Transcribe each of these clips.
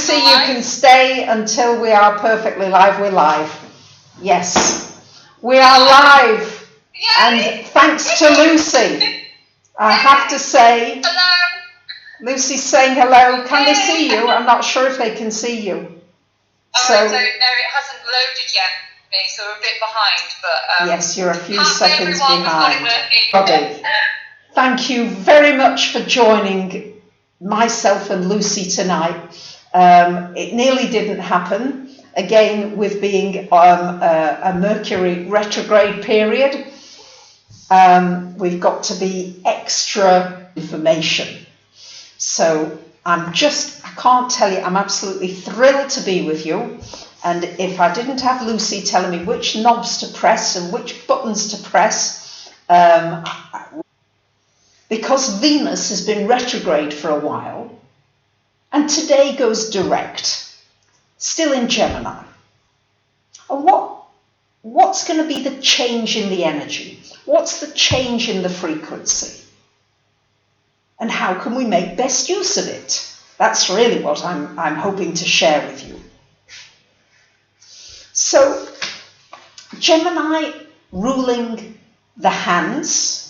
Lucy, you can stay until we are perfectly live. We're live. Yes, we are live. Yay! And thanks to Lucy, I have to say, hello. Lucy's saying hello. Can they see you? I'm not sure if they can see you. I don't know. It hasn't loaded yet, me, so we're a bit behind. But yes, you're a few seconds everyone, behind. We've got it working. Thank you very much for joining myself and Lucy tonight. It nearly didn't happen. Again, with being a Mercury retrograde period, we've got to be extra information. So I can't tell you, I'm absolutely thrilled to be with you. And if I didn't have Lucy telling me which knobs to press and which buttons to press, because Venus has been retrograde for a while, and today goes direct, still in Gemini. And what's going to be the change in the energy? What's the change in the frequency? And how can we make best use of it? That's really what I'm hoping to share with you. So, Gemini ruling the hands,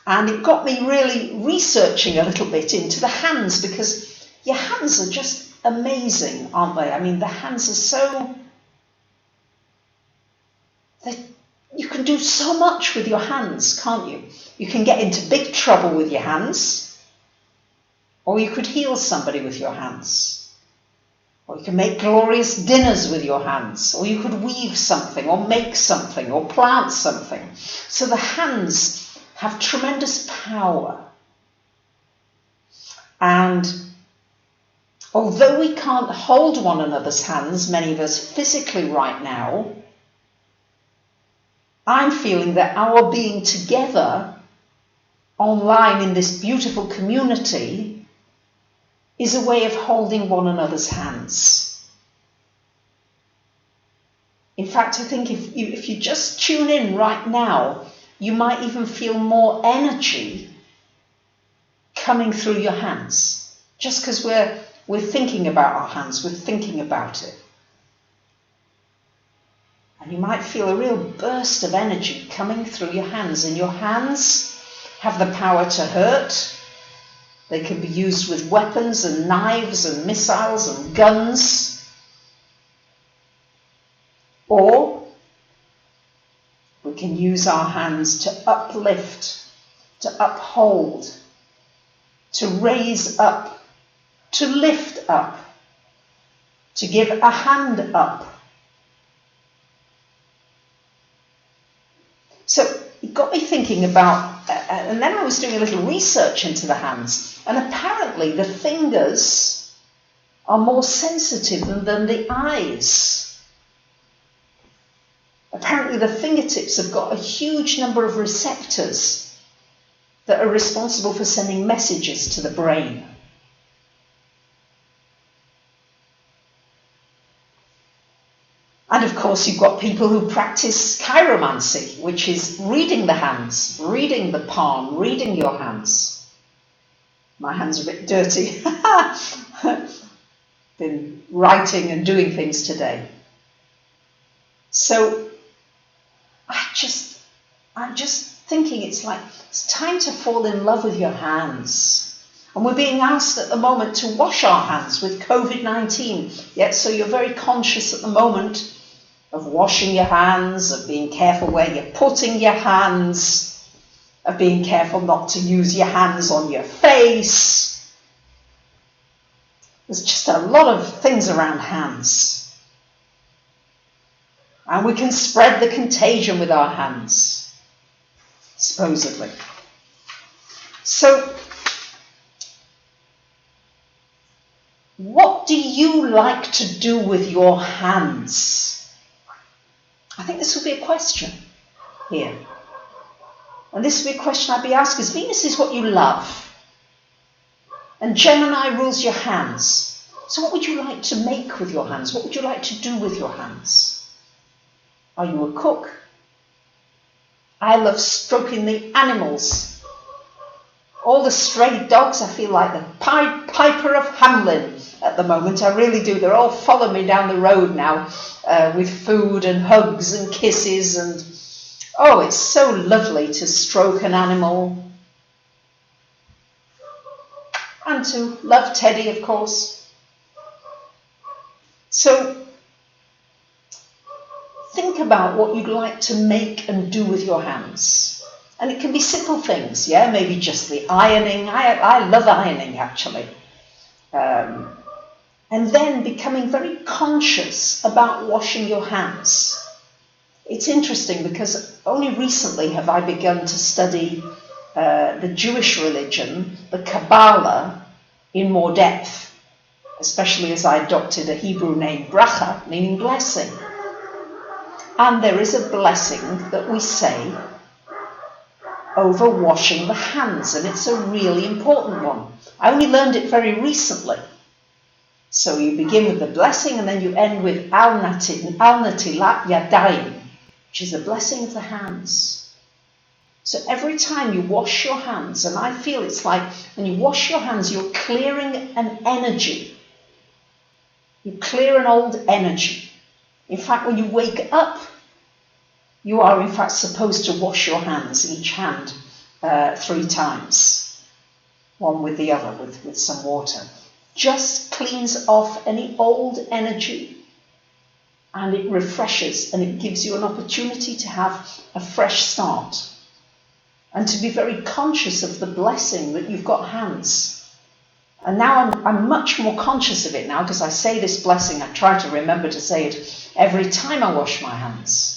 and it got me really researching a little bit into the hands, because your hands are just amazing, aren't they? I mean, the hands are you can do so much with your hands, can't you? You can get into big trouble with your hands, or you could heal somebody with your hands. Or you can make glorious dinners with your hands, or you could weave something, or make something, or plant something. So the hands have tremendous power. And although we can't hold one another's hands, many of us physically right now, I'm feeling that our being together online in this beautiful community is a way of holding one another's hands. In fact, I think if you just tune in right now, you might even feel more energy coming through your hands. Just because we're thinking about our hands, we're thinking about it. And you might feel a real burst of energy coming through your hands. And your hands have the power to hurt. They can be used with weapons and knives and missiles and guns. Or we can use our hands to uplift, to uphold, to raise up, to lift up, to give a hand up. So it got me thinking about, and then I was doing a little research into the hands, and apparently the fingers are more sensitive than the eyes. Apparently the fingertips have got a huge number of receptors that are responsible for sending messages to the brain. And of course, you've got people who practice chiromancy, which is reading the hands, reading the palm, reading your hands. My hands are a bit dirty. Been writing and doing things today. So I'm just thinking it's time to fall in love with your hands. And we're being asked at the moment to wash our hands with COVID-19. Yet, so you're very conscious at the moment of washing your hands, of being careful where you're putting your hands, of being careful not to use your hands on your face. There's just a lot of things around hands. And we can spread the contagion with our hands, supposedly. So, what do you like to do with your hands? I think this will be a question here. And this will be a question I'd be asked, because Venus is what you love. And Gemini rules your hands. So what would you like to make with your hands? What would you like to do with your hands? Are you a cook? I love stroking the animals. All the stray dogs, I feel like the Piper of Hamelin at the moment. I really do. They're all following me down the road now with food and hugs and kisses. And oh, it's so lovely to stroke an animal. And to love Teddy, of course. So think about what you'd like to make and do with your hands. And it can be simple things, yeah, maybe just the ironing. I love ironing, actually. And then becoming very conscious about washing your hands. It's interesting because only recently have I begun to study the Jewish religion, the Kabbalah, in more depth, especially as I adopted a Hebrew name, bracha, meaning blessing. And there is a blessing that we say over washing the hands, and it's a really important one. I only learned it very recently. So you begin with the blessing and then you end with al natilat yadayim, which is the blessing of the hands. So every time you wash your hands, and I feel it's like when you wash your hands, you're clearing an energy. You clear an old energy. In fact, when you wake up, you are in fact supposed to wash your hands, each hand 3 times, one with the other, with some water. Just cleans off any old energy, and it refreshes, and it gives you an opportunity to have a fresh start, and to be very conscious of the blessing that you've got hands. And now I'm much more conscious of it now, because I say this blessing, I try to remember to say it every time I wash my hands.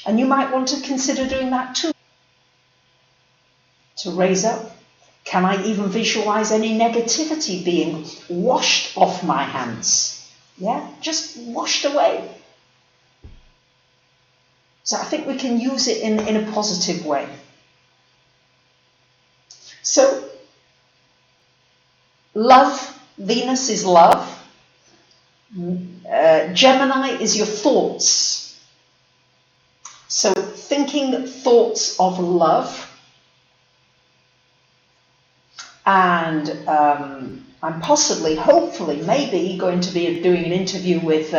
And you might want to consider doing that too. To raise up. Can I even visualize any negativity being washed off my hands? Yeah, just washed away. So I think we can use it in a positive way. So, love, Venus is love. Gemini is your thoughts. So thinking thoughts of love. And I'm possibly, hopefully, maybe going to be doing an interview with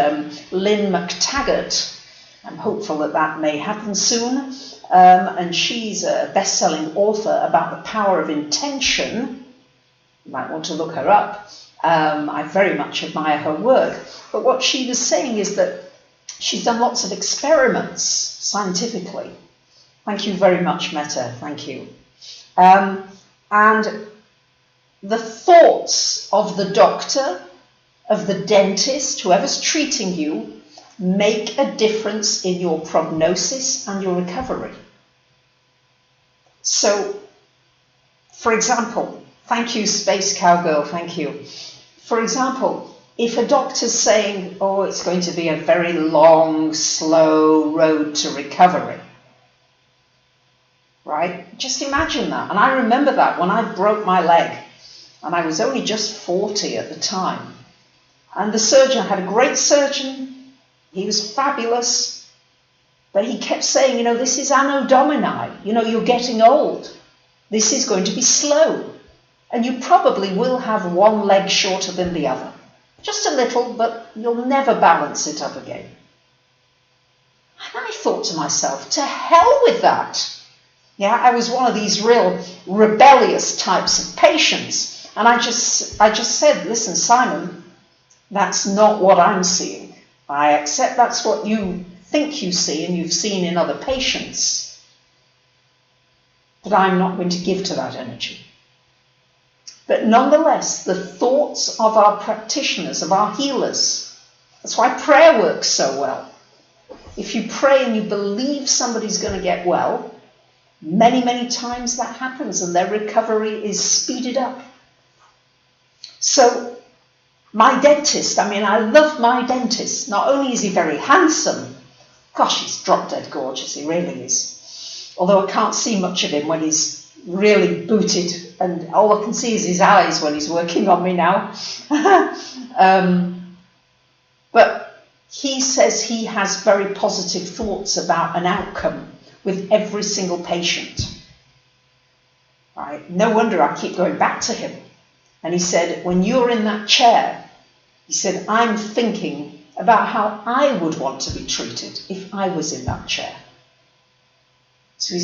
Lynn McTaggart. I'm hopeful that that may happen soon. And she's a best-selling author about the power of intention. You might want to look her up. I very much admire her work. But what she was saying is that she's done lots of experiments scientifically. Thank you very much, Meta. Thank you. And the thoughts of the doctor, of the dentist, whoever's treating you, make a difference in your prognosis and your recovery. So, for example, thank you, Space Cowgirl, thank you. For example, if a doctor's saying, oh, it's going to be a very long, slow road to recovery, right? Just imagine that. And I remember that when I broke my leg, and I was only just 40 at the time. And the surgeon, I had a great surgeon, he was fabulous, but he kept saying, this is Anno Domini, you're getting old. This is going to be slow. And you probably will have one leg shorter than the other. Just a little, but you'll never balance it up again. And I thought to myself, to hell with that. Yeah, I was one of these real rebellious types of patients. And I just said, listen, Simon, that's not what I'm seeing. I accept that's what you think you see and you've seen in other patients. But I'm not going to give to that energy. But nonetheless, the thoughts of our practitioners, of our healers, that's why prayer works so well. If you pray and you believe somebody's going to get well, many, many times that happens and their recovery is speeded up. So, my dentist, I love my dentist. Not only is he very handsome, gosh, he's drop dead gorgeous, he really is. Although I can't see much of him when he's really booted, and all I can see is his eyes when he's working on me now. But he says he has very positive thoughts about an outcome with every single patient. Right? No wonder I keep going back to him. And he said, when you're in that chair, he said, I'm thinking about how I would want to be treated if I was in that chair. So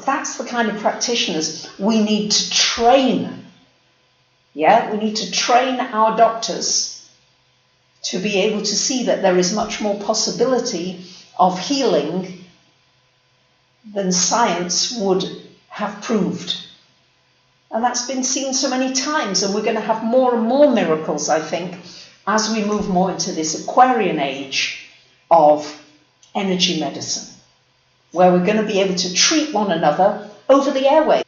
that's the kind of practitioners we need to train. Yeah, we need to train our doctors to be able to see that there is much more possibility of healing than science would have proved. And that's been seen so many times, and we're going to have more and more miracles, I think, as we move more into this Aquarian age of energy medicine, where we're going to be able to treat one another over the airway.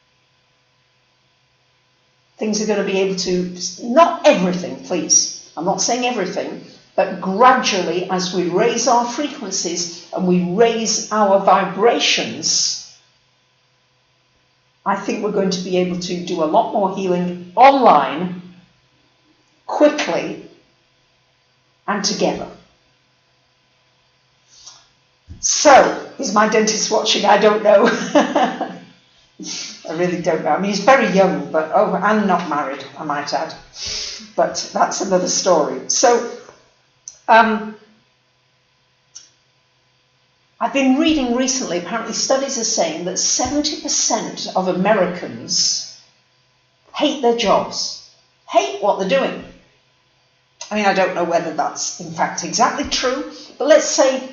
Things are going to be able to, not everything, please, I'm not saying everything, but gradually as we raise our frequencies and we raise our vibrations, I think we're going to be able to do a lot more healing online, quickly, and together. So, is my dentist watching? I don't know. I really don't know. I mean, he's very young, but and not married, I might add. But that's another story. So, I've been reading recently, apparently studies are saying that 70% of Americans hate their jobs, hate what they're doing. I mean, I don't know whether that's in fact exactly true, but let's say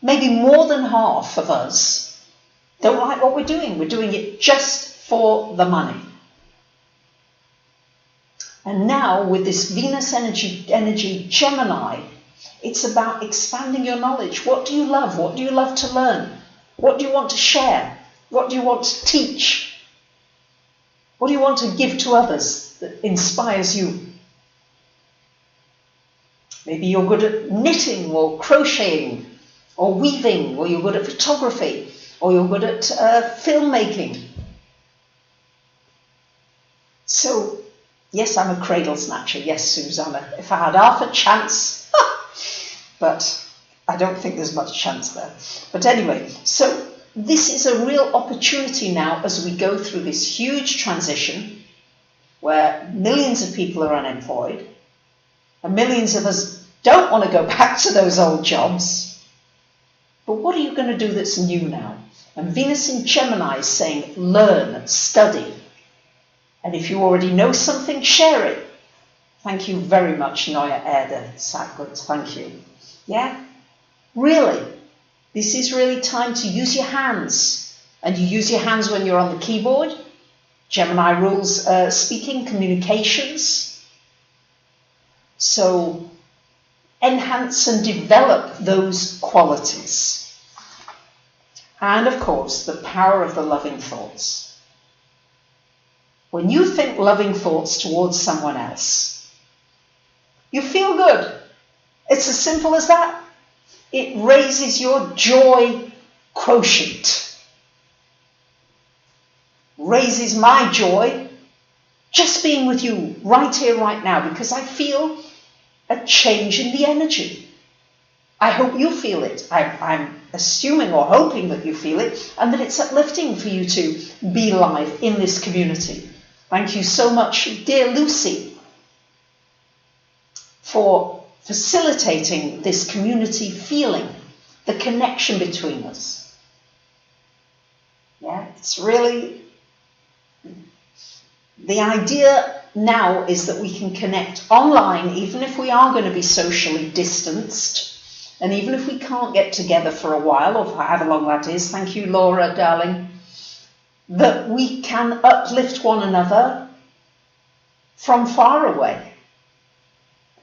maybe more than half of us don't like what we're doing. We're doing it just for the money. And now with this Venus energy Gemini, it's about expanding your knowledge. What do you love? What do you love to learn? What do you want to share? What do you want to teach? What do you want to give to others that inspires you? Maybe you're good at knitting or crocheting or weaving, or you're good at photography, or you're good at filmmaking. So, yes, I'm a cradle snatcher. Yes, Susanna. If I had half a chance, but I don't think there's much chance there. But anyway, so this is a real opportunity now as we go through this huge transition where millions of people are unemployed and millions of us don't want to go back to those old jobs. But what are you going to do that's new now? And Venus in Gemini is saying, learn, study. And if you already know something, share it. Thank you very much, Neue Erde, Sackwood. Thank you. Yeah? Really. This is really time to use your hands. And you use your hands when you're on the keyboard. Gemini rules speaking, communications. So enhance and develop those qualities. And of course, the power of the loving thoughts. When you think loving thoughts towards someone else, you feel good. It's as simple as that. It raises your joy quotient. Raises my joy just being with you right here, right now, because I feel a change in the energy. I hope you feel it. I'm assuming or hoping that you feel it and that it's uplifting for you to be live in this community. Thank you so much, dear Lucy, for facilitating this community feeling, the connection between us. Yeah, it's really, the idea now is that we can connect online, even if we are going to be socially distanced, and even if we can't get together for a while, or however long that is. Thank you, Laura, darling. That we can uplift one another from far away.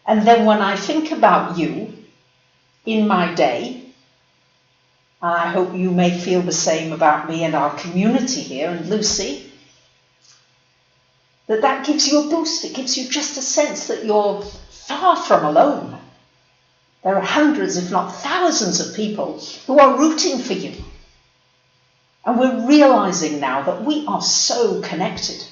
And then when I think about you in my day, and I hope you may feel the same about me and our community here, and Lucy, that gives you a boost. It gives you just a sense that you're far from alone. There are hundreds, if not thousands of people who are rooting for you. And we're realizing now that we are so connected.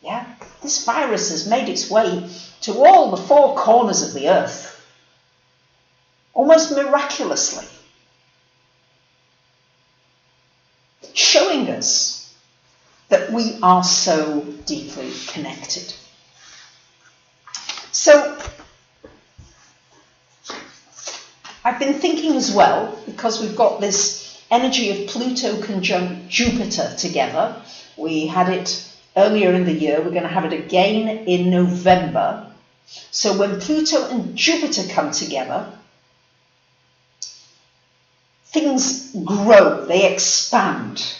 Yeah, this virus has made its way to all the four corners of the earth, almost miraculously, showing us that we are so deeply connected. So I've been thinking as well, because we've got this energy of Pluto conjunct Jupiter together. We had it earlier in the year. We're going to have it again in November. So when Pluto and Jupiter come together, things grow, they expand.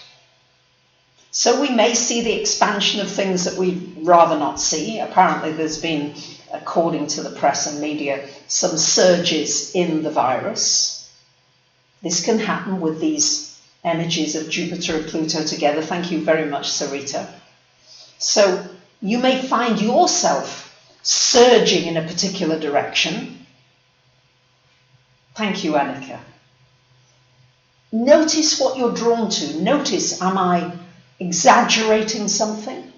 So we may see the expansion of things that we'd rather not see. Apparently there's been, according to the press and media, some surges in the virus. This can happen with these energies of Jupiter and Pluto together. Thank you very much, Sarita. So you may find yourself surging in a particular direction. Thank you, Annika. Notice what you're drawn to. Notice, am I exaggerating something?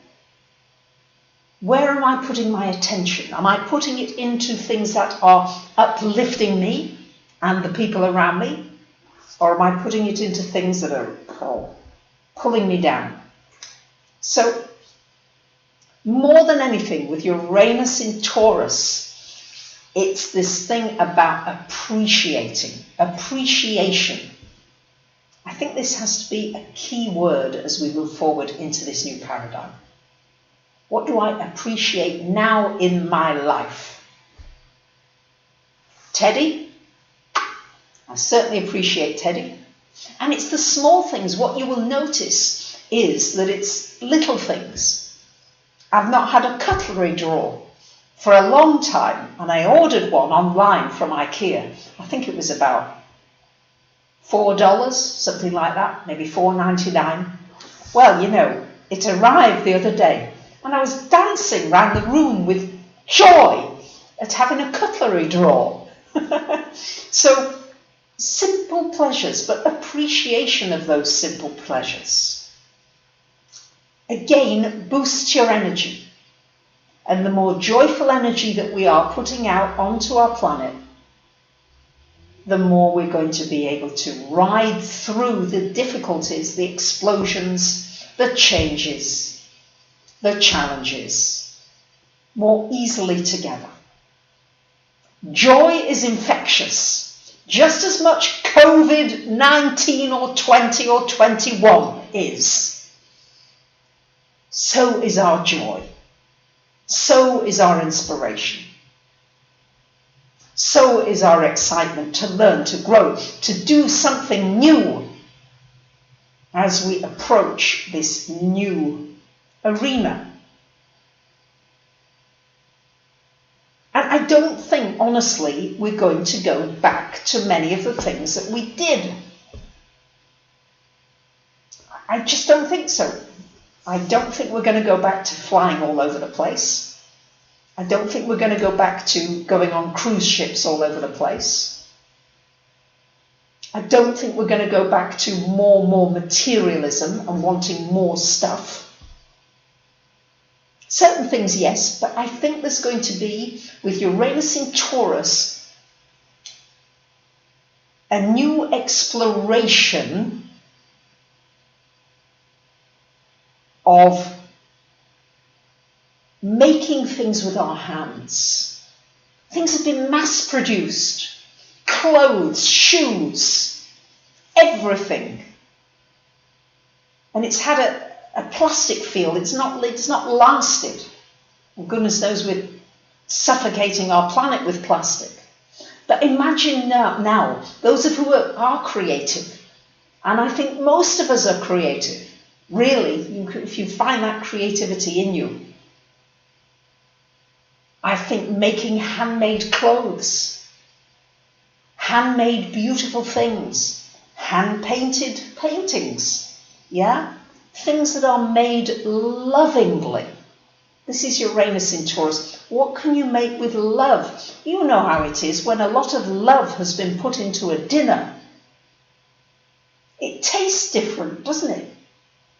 Where am I putting my attention? Am I putting it into things that are uplifting me and the people around me? Or am I putting it into things that are pulling me down? So, more than anything, with Uranus in Taurus, it's this thing about appreciation. I think this has to be a key word as we move forward into this new paradigm. What do I appreciate now in my life? Teddy? I certainly appreciate Teddy. And it's the small things. What you will notice is that it's little things. I've not had a cutlery drawer for a long time, and I ordered one online from IKEA. I think it was about $4, something like that, maybe $4.99. Well, you know, it arrived the other day, and I was dancing around the room with joy at having a cutlery drawer. So, simple pleasures, but appreciation of those simple pleasures. Again, boosts your energy. And the more joyful energy that we are putting out onto our planet, the more we're going to be able to ride through the difficulties, the explosions, the changes, the challenges, more easily together. Joy is infectious, just as much COVID-19 or 20 or 21 is. So is our joy. So is our inspiration. So is our excitement to learn, to grow, to do something new as we approach this new arena. And I don't think, honestly, we're going to go back to many of the things that we did. I just don't think so. I don't think we're going to go back to flying all over the place. I don't think we're going to go back to going on cruise ships all over the place. I don't think we're going to go back to more materialism and wanting more stuff. Certain things, yes, but I think there's going to be, with Uranus in Taurus, a new exploration of making things with our hands. Things have been mass-produced. Clothes, shoes, everything. And it's had a plastic feel. It's not lasted. And goodness knows we're suffocating our planet with plastic. But imagine now those of who are creative, and I think most of us are creative, really, if you find that creativity in you, I think making handmade clothes, handmade beautiful things, hand-painted paintings, yeah? Things that are made lovingly. This is Uranus in Taurus. What can you make with love? You know how it is when a lot of love has been put into a dinner. It tastes different, doesn't it?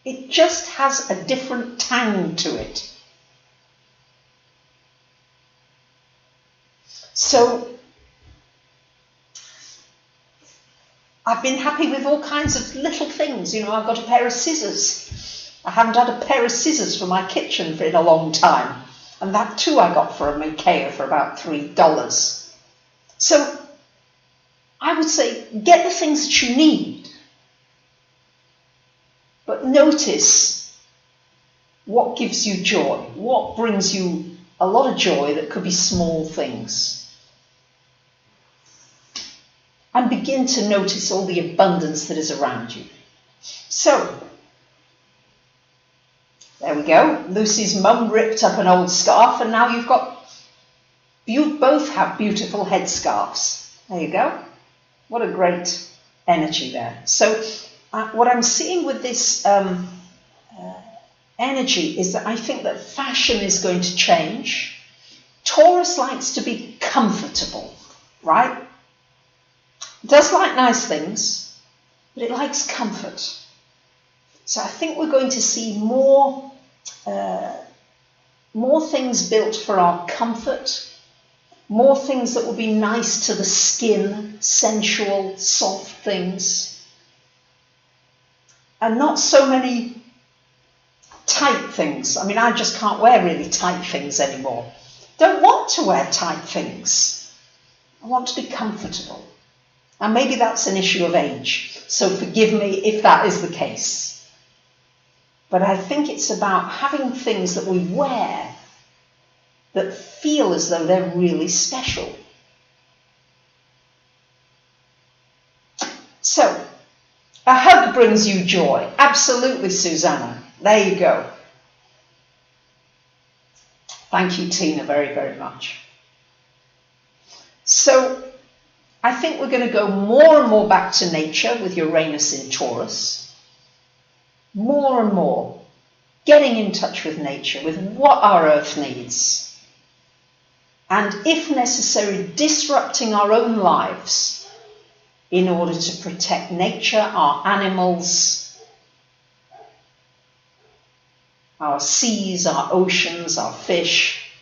It just has a different tang to it. So, I've been happy with all kinds of little things. You know, I've got a pair of scissors I haven't had a pair of scissors for my kitchen in a long time. And that too I got from IKEA for about $3. So I would say get the things that you need. But notice what gives you joy, what brings you a lot of joy that could be small things. And begin to notice all the abundance that is around you. So, there we go. Lucy's mum ripped up an old scarf and now you both have beautiful headscarves. There you go. What a great energy there. So, what I'm seeing with this energy is that I think that fashion is going to change. Taurus likes to be comfortable, right? It does like nice things, but it likes comfort. So I think we're going to see more things built for our comfort, more things that will be nice to the skin, sensual, soft things, and not so many tight things. I mean, I just can't wear really tight things anymore. Don't want to wear tight things. I want to be comfortable. And maybe that's an issue of age, so forgive me if that is the case. But I think it's about having things that we wear that feel as though they're really special. So, a hug brings you joy. Absolutely, Susanna. There you go. Thank you, Tina, very, very much. So, I think we're going to go more and more back to nature with Uranus in Taurus. More and more. Getting in touch with nature, with what our Earth needs. And if necessary, disrupting our own lives in order to protect nature, our animals, our seas, our oceans, our fish.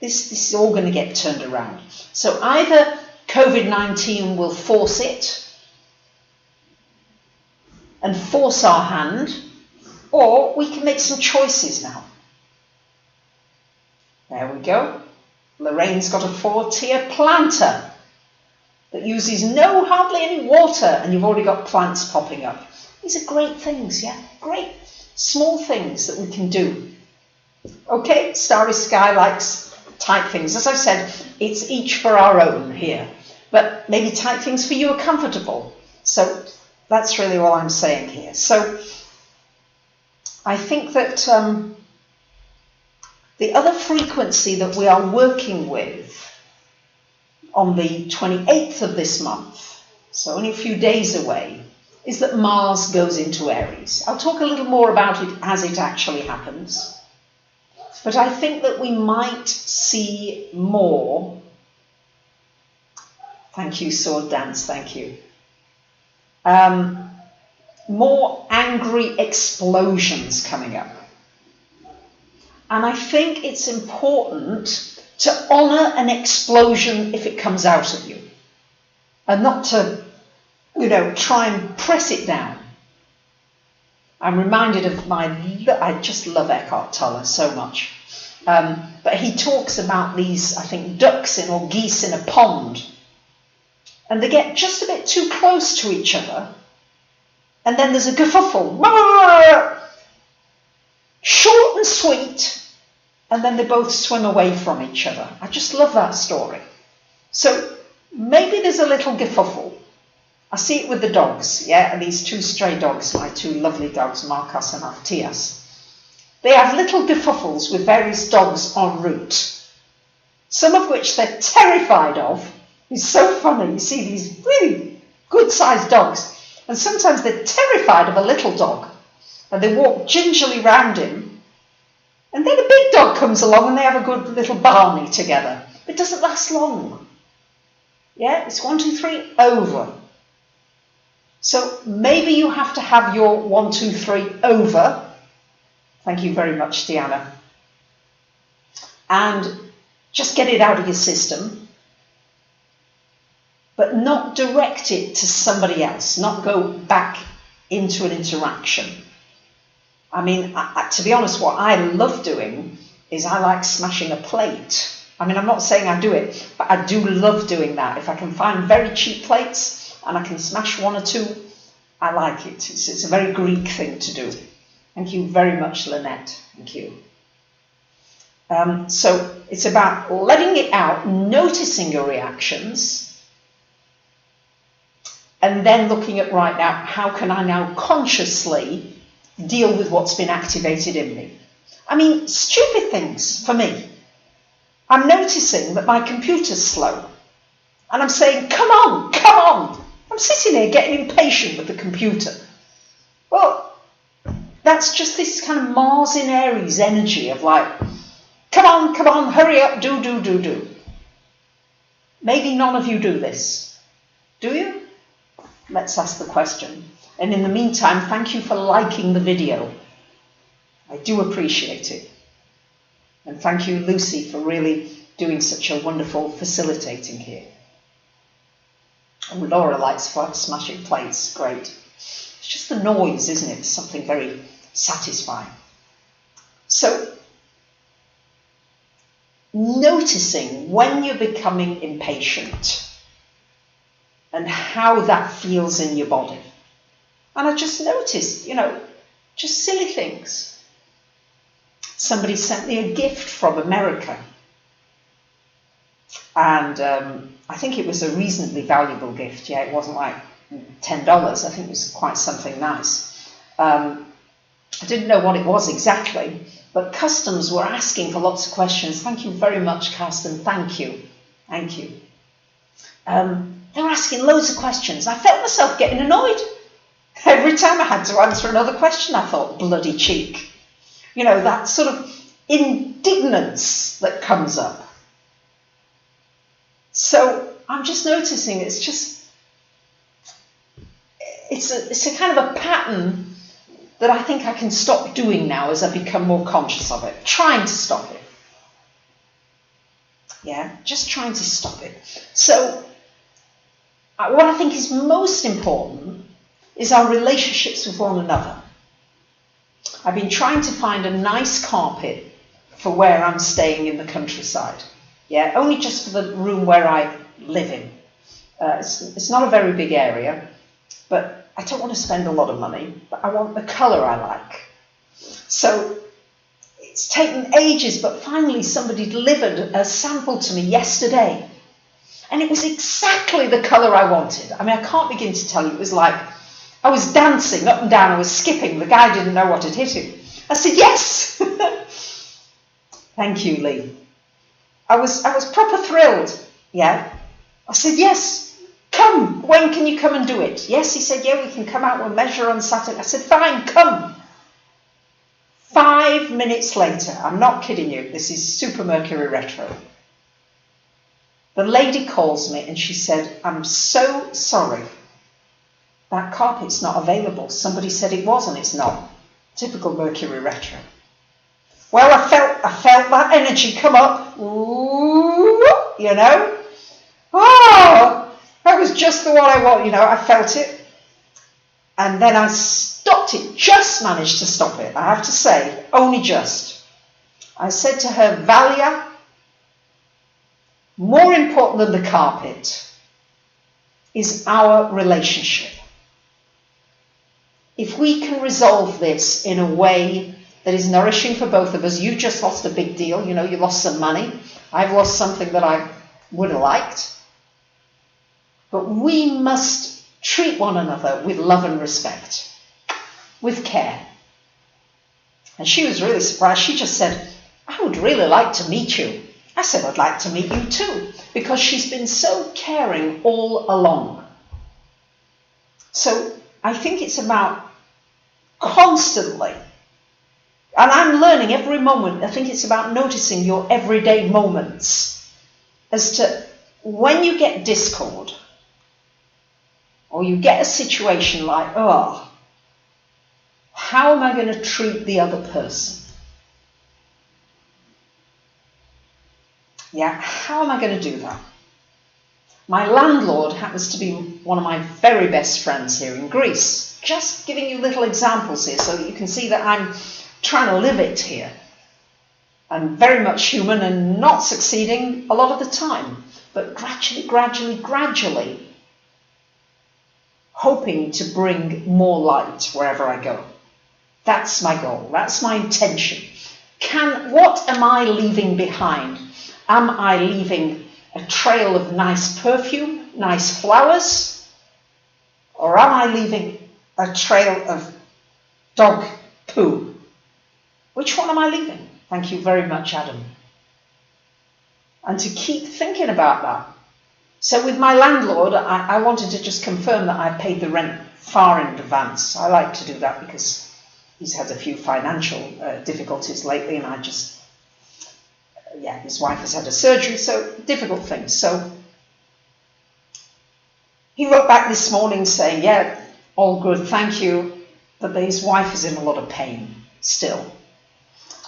This is all going to get turned around. So either COVID-19 will force it and force our hand, or we can make some choices now. There we go. Lorraine's got a 4-tier planter that uses hardly any water, and you've already got plants popping up. These are great things, yeah? Great small things that we can do. Okay, Starry Sky likes tight things. As I've said, it's each for our own here. But maybe tight things for you are comfortable. So that's really all I'm saying here. So I think that the other frequency that we are working with on the 28th of this month, so only a few days away, is that Mars goes into Aries. I'll talk a little more about it as it actually happens. But I think that we might see more. Thank you, Sword Dance, thank you. More angry explosions coming up. And I think it's important to honour an explosion if it comes out of you. And not to, try and press it down. I'm reminded of I just love Eckhart Tolle so much. But he talks about these, I think, ducks or geese in a pond. And they get just a bit too close to each other. And then there's a kerfuffle. Short and sweet. And then they both swim away from each other. I just love that story. So maybe there's a little kerfuffle. I see it with the dogs, yeah, and these two stray dogs, my two lovely dogs, Marcus and Artias. They have little kerfuffles with various dogs en route, some of which they're terrified of. It's so funny, you see these really good-sized dogs, and sometimes they're terrified of a little dog, and they walk gingerly round him, and then a big dog comes along and they have a good little barney together. It doesn't last long. Yeah, it's 1, 2, 3, over. So maybe you have to have your 1, 2, 3 over. Thank you very much, Diana. And just get it out of your system. But not direct it to somebody else. Not go back into an interaction. I mean, to be honest, what I love doing is I like smashing a plate. I mean, I'm not saying I do it, but I do love doing that. If I can find very cheap plates and I can smash one or two, I like it. It's a very Greek thing to do. Thank you very much, Lynette. Thank you. So it's about letting it out, noticing your reactions, and then looking at, right now, how can I now consciously deal with what's been activated in me? I mean, stupid things for me. I'm noticing that my computer's slow. And I'm saying, come on, come on. I'm sitting here getting impatient with the computer. Well, that's just this kind of Mars in Aries energy of like, come on, hurry up, do. Maybe none of you do this. Do you? Let's ask the question. And in the meantime, thank you for liking the video. I do appreciate it. And thank you, Lucy, for really doing such a wonderful facilitating here. And Laura likes smashing plates. Great. It's just the noise, isn't it? It's something very satisfying. So, noticing when you're becoming impatient and how that feels in your body. And I just noticed, just silly things. Somebody sent me a gift from America. And I think it was a reasonably valuable gift. Yeah, it wasn't like $10. I think it was quite something nice. I didn't know what it was exactly, but customs were asking for lots of questions. Thank you very much, Carsten. Thank you. Thank you. They were asking loads of questions. I felt myself getting annoyed. Every time I had to answer another question, I thought, bloody cheek. That sort of indignance that comes up. So I'm just noticing it's a kind of a pattern that I think I can stop doing now as I become more conscious of it. Trying to stop it. Yeah, just trying to stop it. So what I think is most important is our relationships with one another. I've been trying to find a nice carpet for where I'm staying in the countryside. Yeah, only just for the room where I live in. It's not a very big area, but I don't want to spend a lot of money, but I want the colour I like. So it's taken ages, but finally somebody delivered a sample to me yesterday. And it was exactly the colour I wanted. I mean, I can't begin to tell you. It was like I was dancing up and down. I was skipping. The guy didn't know what had hit him. I said, yes. Thank you, Lee. I was proper thrilled. Yeah. I said, yes, come. When can you come and do it? Yes, he said, yeah, we can come out. We'll measure on Saturday. I said, fine, come. 5 minutes later, I'm not kidding you. This is Super Mercury Retro. The lady calls me and she said, I'm so sorry. That carpet's not available. Somebody said it was and it's not. Typical Mercury Retro. Well, I felt that energy come up. Ooh, Oh, that was just the one I want. I felt it. And then I stopped it. Just managed to stop it. I have to say, only just. I said to her, Valia, more important than the carpet is our relationship. If we can resolve this in a way that is nourishing for both of us, you just lost a big deal, you lost some money. I've lost something that I would have liked. But we must treat one another with love and respect, with care. And she was really surprised. She just said, I would really like to meet you. I said, I'd like to meet you too, because she's been so caring all along. So I think it's about constantly, and I'm learning every moment, I think it's about noticing your everyday moments as to when you get discord or you get a situation like, oh, how am I going to treat the other person? Yeah, how am I going to do that? My landlord happens to be one of my very best friends here in Greece. Just giving you little examples here so that you can see that I'm trying to live it here. I'm very much human and not succeeding a lot of the time, but gradually, hoping to bring more light wherever I go. That's my goal. That's my intention. What am I leaving behind? Am I leaving a trail of nice perfume, nice flowers? Or am I leaving a trail of dog poo? Which one am I leaving? Thank you very much, Adam. And to keep thinking about that. So with my landlord, I wanted to just confirm that I paid the rent far in advance. I like to do that because he's had a few financial difficulties lately, and his wife has had a surgery, so difficult things. So he wrote back this morning saying, yeah, all good, thank you, but his wife is in a lot of pain still.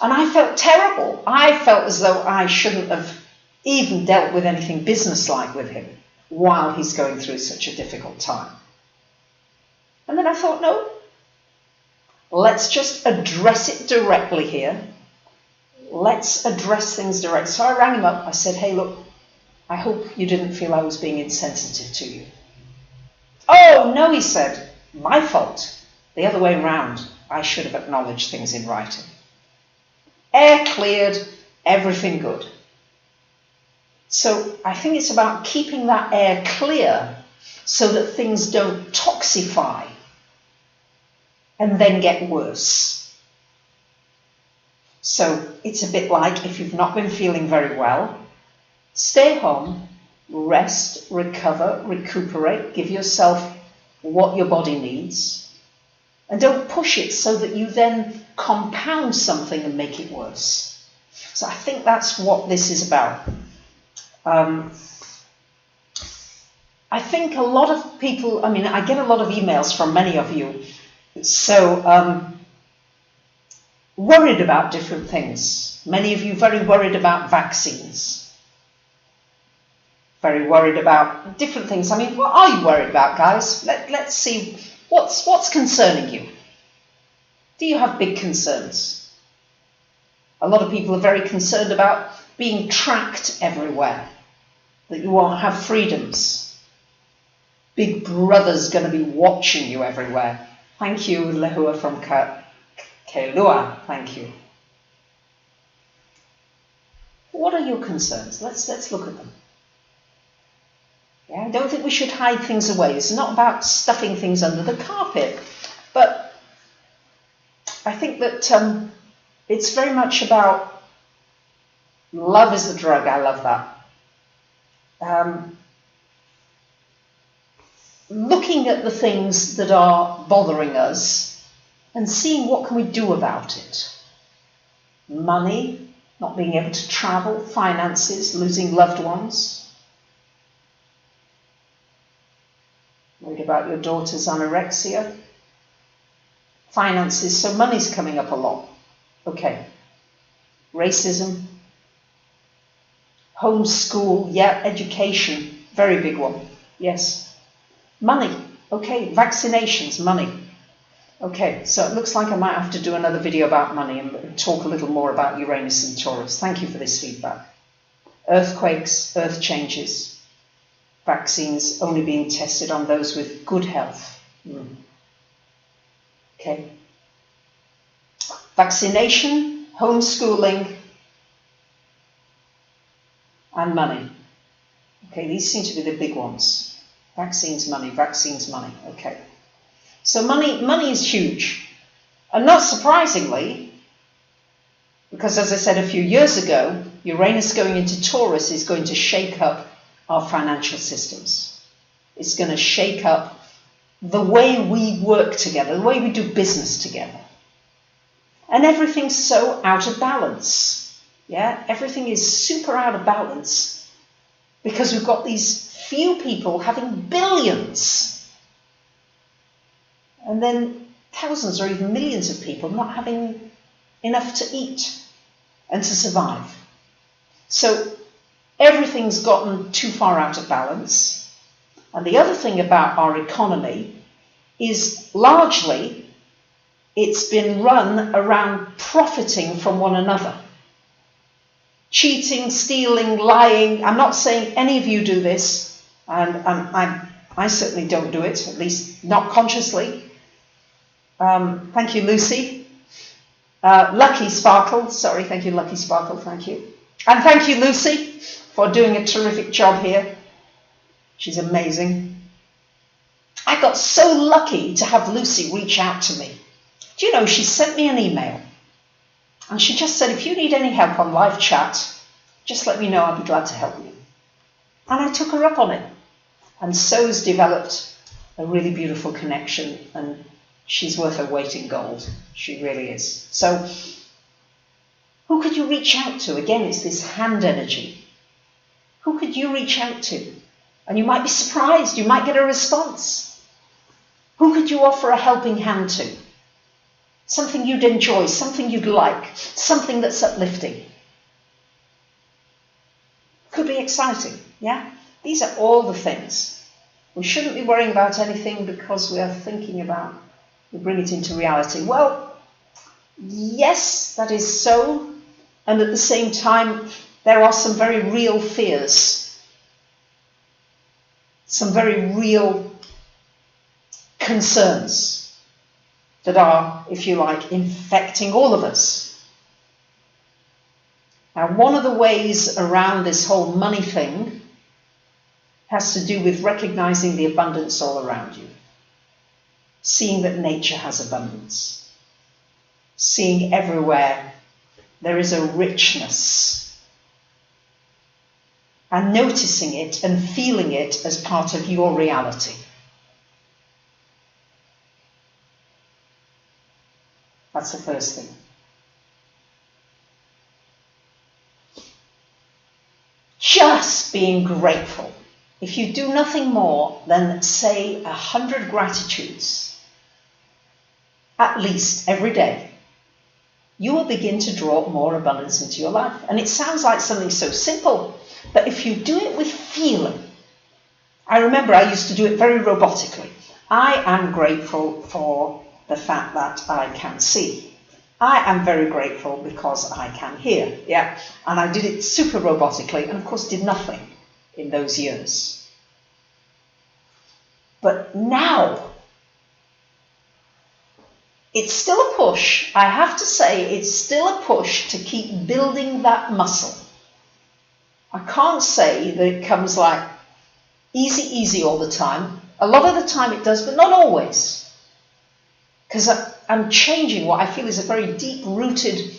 And I felt terrible. I felt as though I shouldn't have even dealt with anything businesslike with him while he's going through such a difficult time. And then I thought, no, let's just address it directly here. Let's address things direct. So I rang him up. I said, hey, look, I hope you didn't feel I was being insensitive to you. Oh, no, he said, my fault. The other way around. I should have acknowledged things in writing. Air cleared, everything good. So I think it's about keeping that air clear so that things don't toxify and then get worse. So it's a bit like if you've not been feeling very well, stay home, rest, recover, recuperate, give yourself what your body needs, and don't push it so that you then compound something and make it worse. So I think that's what this is about. I think a lot of people, I get a lot of emails from many of you, so worried about different things. Many of you very worried about vaccines. Very worried about different things. What are you worried about, guys? Let's see what's concerning you. Do you have big concerns? A lot of people are very concerned about being tracked everywhere, that you won't have freedoms. Big Brother's going to be watching you everywhere. Thank you, Lehua from Kailua. Thank you. What are your concerns? Let's look at them. Yeah, I don't think we should hide things away. It's not about stuffing things under the carpet, but I think that it's very much about love is the drug. I love that. Looking at the things that are bothering us and seeing what can we do about it. Money, not being able to travel, finances, losing loved ones. Worried about your daughter's anorexia. Finances, so money's coming up a lot. Okay. Racism. Homeschool, yeah, education, very big one. Yes. Money, okay, vaccinations, money. Okay, so it looks like I might have to do another video about money and talk a little more about Uranus and Taurus. Thank you for this feedback. Earthquakes, earth changes, vaccines only being tested on those with good health. Okay. Vaccination, homeschooling, and money. Okay, these seem to be the big ones. Vaccines, money, okay. So money is huge. And not surprisingly, because as I said a few years ago, Uranus going into Taurus is going to shake up our financial systems. It's going to shake up the way we work together, the way we do business together. And everything's so out of balance. Yeah, everything is super out of balance because we've got these few people having billions and then thousands or even millions of people not having enough to eat and to survive. So Everything's gotten too far out of balance. And the other thing about our economy is largely it's been run around profiting from one another. Cheating, stealing, lying. I'm not saying any of you do this, and I certainly don't do it, at least not consciously. Thank you, Lucy. Lucky Sparkle. Sorry, thank you, Lucky Sparkle. Thank you. And thank you, Lucy, for doing a terrific job here. She's amazing. I got so lucky to have Lucy reach out to me. Do you know, she sent me an email and she just said, if you need any help on live chat, just let me know, I'll be glad to help you. And I took her up on it. And so's developed a really beautiful connection, and she's worth her weight in gold. She really is. So who could you reach out to? Again, it's this hand energy. Who could you reach out to? And you might be surprised, you might get a response. Who could you offer a helping hand to? Something you'd enjoy, something you'd like, something that's uplifting. Could be exciting, yeah? These are all the things. We shouldn't be worrying about anything because we are thinking about, we bring it into reality. Well, yes, that is so. And at the same time, there are some very real fears. Some very real concerns that are, if you like, infecting all of us. Now, one of the ways around this whole money thing has to do with recognizing the abundance all around you. Seeing that nature has abundance. Seeing everywhere there is a richness. And noticing it and feeling it as part of your reality. That's the first thing. Just being grateful. If you do nothing more than say 100 gratitudes, at least every day, you will begin to draw more abundance into your life. And it sounds like something so simple, but if you do it with feeling, I remember I used to do it very robotically. I am grateful for the fact that I can see. I am very grateful because I can hear. Yeah, and I did it super robotically, and of course did nothing in those years. But now, it's still a push. I have to say, it's still a push to keep building that muscle. I can't say that it comes like easy all the time. A lot of the time it does, but not always. Because I'm changing what I feel is a very deep-rooted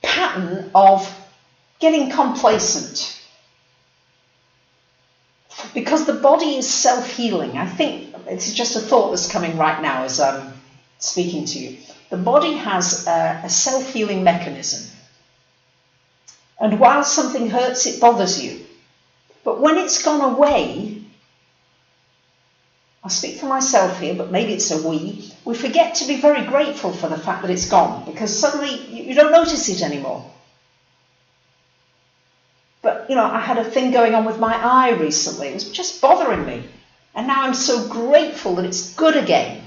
pattern of getting complacent. Because the body is self-healing. I think it's just a thought that's coming right now as I'm speaking to you. The body has a self-healing mechanism. And while something hurts, it bothers you. But when it's gone away, I speak for myself here, but maybe it's a we forget to be very grateful for the fact that it's gone, because suddenly you don't notice it anymore. But, you know, I had a thing going on with my eye recently. It was just bothering me. And now I'm so grateful that it's good again.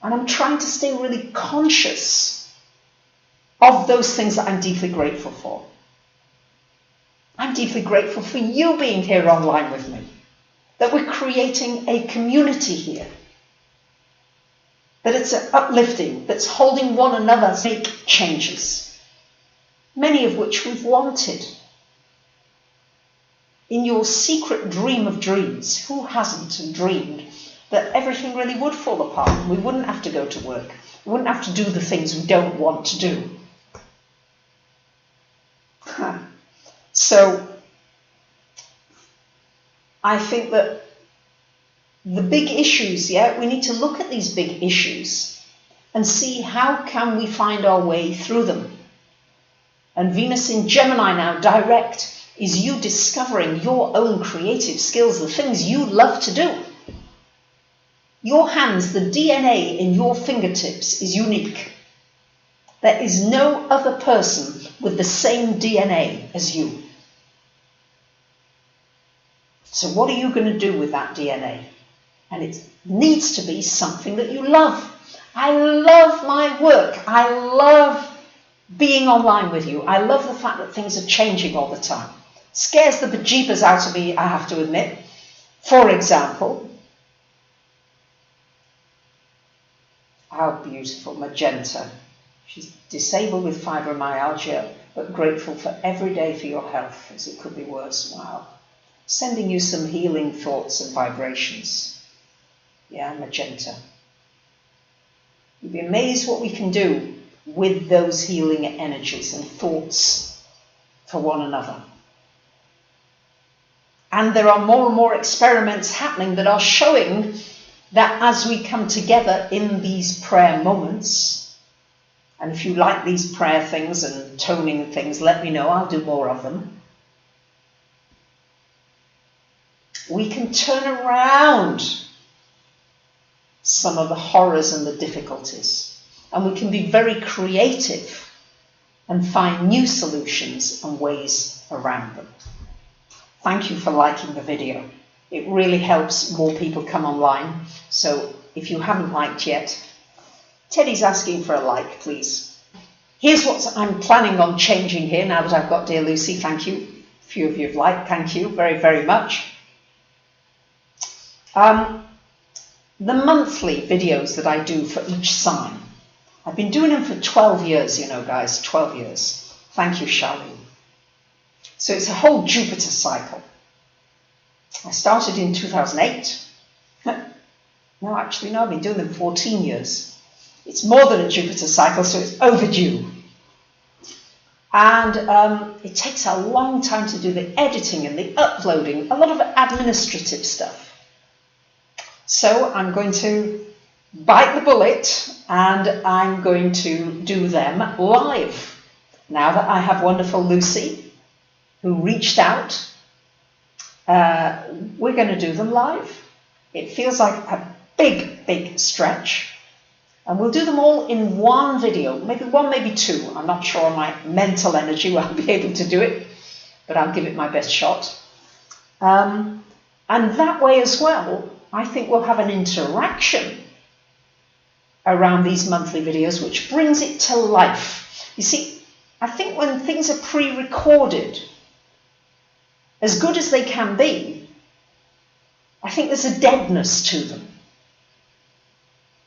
And I'm trying to stay really conscious of those things that I'm deeply grateful for. I'm deeply grateful for you being here online with me. That we're creating a community here. That it's uplifting, that's holding one another to make changes. Many of which we've wanted. In your secret dream of dreams, who hasn't dreamed that everything really would fall apart and we wouldn't have to go to work? We wouldn't have to do the things we don't want to do. So, I think that the big issues, we need to look at these big issues and see how can we find our way through them. And Venus in Gemini now, direct, is you discovering your own creative skills, the things you love to do. Your hands, the DNA in your fingertips is unique. There is no other person with the same DNA as you. So what are you going to do with that DNA? And it needs to be something that you love. I love my work. I love being online with you. I love the fact that things are changing all the time. Scares the bejeebers out of me, I have to admit. For example, how beautiful, Magenta. She's disabled with fibromyalgia, but grateful for every day for your health, as it could be worse. Wow. Sending you some healing thoughts and vibrations. Yeah, Magenta. You'd be amazed what we can do with those healing energies and thoughts for one another. And there are more and more experiments happening that are showing that as we come together in these prayer moments, and if you like these prayer things and toning things, let me know, I'll do more of them. We can turn around some of the horrors and the difficulties, and we can be very creative and find new solutions and ways around them. Thank you for liking the video. It really helps more people come online. So if you haven't liked yet, Teddy's asking for a like, please. Here's what I'm planning on changing here now that I've got Dear Lucy. Thank you. A few of you have liked. Thank you very, very much. The monthly videos that I do for each sign. I've been doing them for 12 years, you know, guys, 12 years. Thank you, Charlene. So it's a whole Jupiter cycle. I started in 2008. No, actually, no, I've been doing them 14 years. It's more than a Jupiter cycle, so it's overdue. And it takes a long time to do the editing and the uploading, a lot of administrative stuff. So I'm going to bite the bullet and I'm going to do them live. Now that I have wonderful Lucy, who reached out, we're going to do them live. It feels like a big, big stretch. And we'll do them all in one video, maybe one, maybe two. I'm not sure on my mental energy will be able to do it, but I'll give it my best shot. And that way as well, I think we'll have an interaction around these monthly videos, which brings it to life. You see, I think when things are pre-recorded, as good as they can be, I think there's a deadness to them.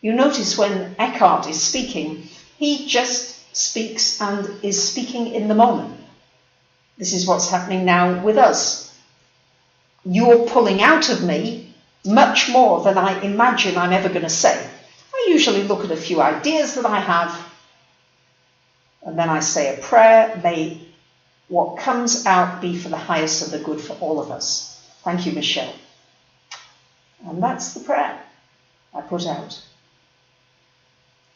You notice when Eckhart is speaking, he just speaks and is speaking in the moment. This is what's happening now with us. You're pulling out of me much more than I imagine I'm ever going to say. I usually look at a few ideas that I have, and then I say a prayer. May what comes out be for the highest and the good for all of us. Thank you, Michelle. And that's the prayer I put out.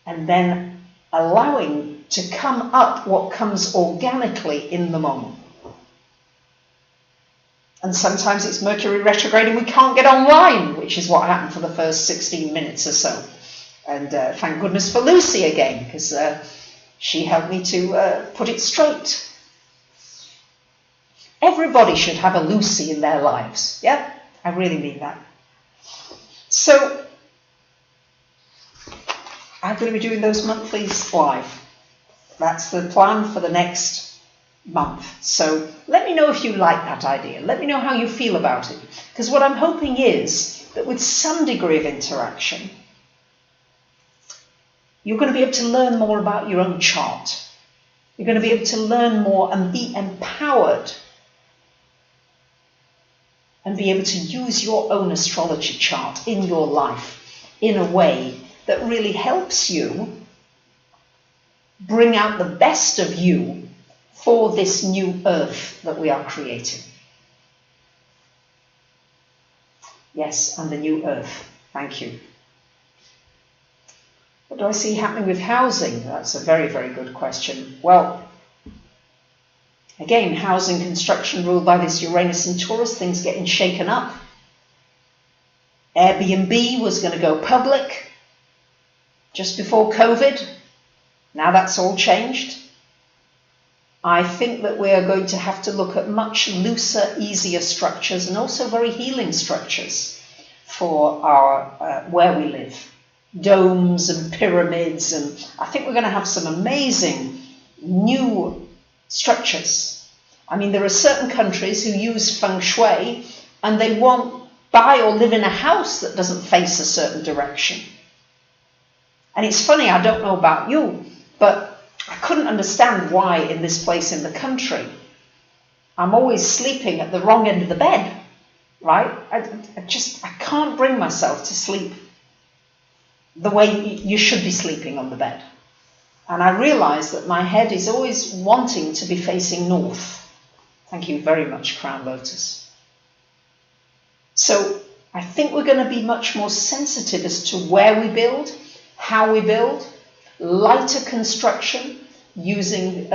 And then allowing to come up what comes organically in the moment. And sometimes it's Mercury retrograde and we can't get online, which is what happened for the first 16 minutes or so. And thank goodness for Lucy again, because she helped me to put it straight. Everybody should have a Lucy in their lives. Yeah, I really mean that. So I'm going to be doing those monthlies live. That's the plan for the next month. So let me know if you like that idea. Let me know how you feel about it. Because what I'm hoping is that with some degree of interaction, you're going to be able to learn more about your own chart. You're going to be able to learn more and be empowered and be able to use your own astrology chart in your life in a way that really helps you bring out the best of you for this new earth that we are creating. Yes, and the new earth. Thank you. What do I see happening with housing? That's a very, very good question. Well, again, housing construction ruled by this Uranus and Taurus, things getting shaken up. Airbnb was going to go public just before COVID. Now that's all changed. I think that we are going to have to look at much looser, easier structures, and also very healing structures for our where we live. Domes and pyramids, and I think we're going to have some amazing new structures. I mean, there are certain countries who use feng shui and they won't buy or live in a house that doesn't face a certain direction. And it's funny, I don't know about you, but I couldn't understand why in this place in the country I'm always sleeping at the wrong end of the bed, right? I can't bring myself to sleep the way you should be sleeping on the bed. And I realise that my head is always wanting to be facing north. Thank you very much, Crown Lotus. So I think we're going to be much more sensitive as to where we build, how we build, lighter construction, using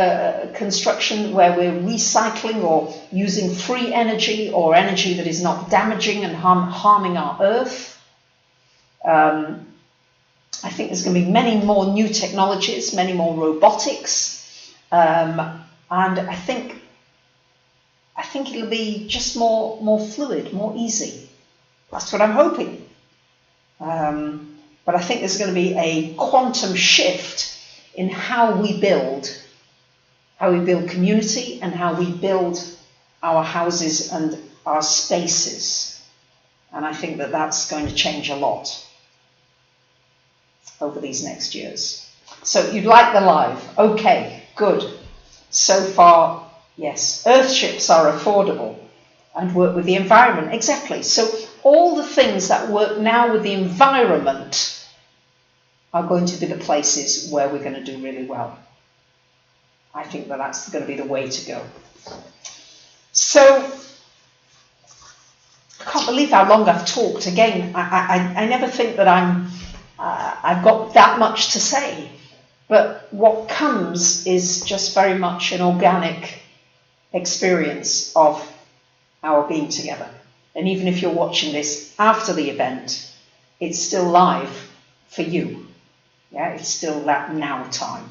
construction where we're recycling or using free energy or energy that is not damaging and harming our earth. I think there's going to be many more new technologies, many more robotics, and I think it'll be just more fluid, more easy. That's what I'm hoping. But I think there's going to be a quantum shift in how we build community and how we build our houses and our spaces. And I think that that's going to change a lot over these next years. So you'd like the live. Okay, good. So far, yes. Earthships are affordable and work with the environment. Exactly. So all the things that work now with the environment are going to be the places where we're going to do really well. I think that that's going to be the way to go. So I can't believe how long I've talked. Again, I never think that I've got that much to say, but what comes is just very much an organic experience of our being together. And even if you're watching this after the event, it's still live for you. Yeah, it's still that now time.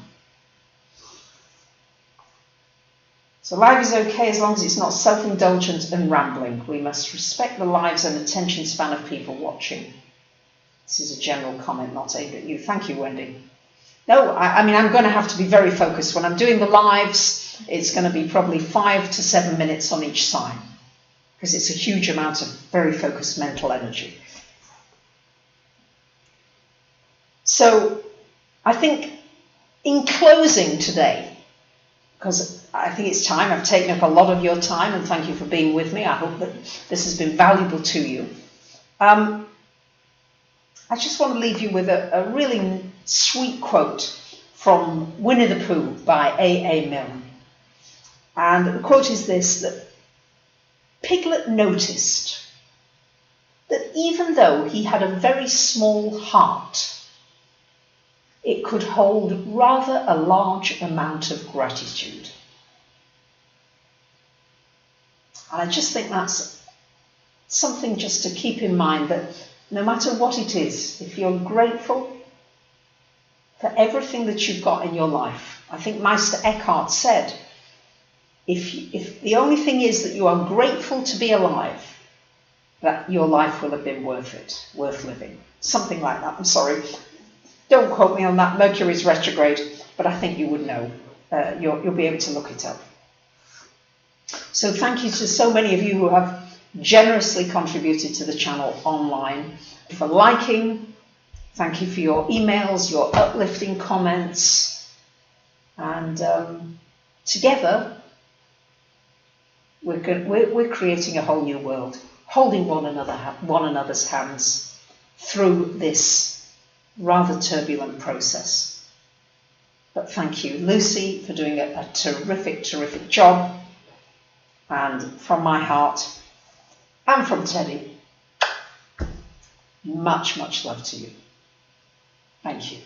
So live is okay as long as it's not self-indulgent and rambling. We must respect the lives and attention span of people watching. This is a general comment, not aimed at you. Thank you, Wendy. No, I mean, I'm going to have to be very focused. When I'm doing the lives, it's going to be probably 5 to 7 minutes on each side, because it's a huge amount of very focused mental energy. So I think in closing today, because I think it's time, I've taken up a lot of your time, and thank you for being with me. I hope that this has been valuable to you. I just want to leave you with a really sweet quote from Winnie the Pooh by A.A. Milne. And the quote is this, that Piglet noticed that even though he had a very small heart, it could hold rather a large amount of gratitude. And I just think that's something just to keep in mind, that no matter what it is, if you're grateful for everything that you've got in your life, I think Meister Eckhart said, if the only thing is that you are grateful to be alive, that your life will have been worth it, worth living. Something like that. I'm sorry. Don't quote me on that. Mercury's retrograde, but I think you would know. You'll be able to look it up. So thank you to so many of you who have generously contributed to the channel online, for liking. Thank you for your emails, your uplifting comments, and together we're creating a whole new world, holding one another's hands through this rather turbulent process. But thank you, Lucy, for doing a terrific job. And from my heart, and from Teddy, much love to you. Thank you.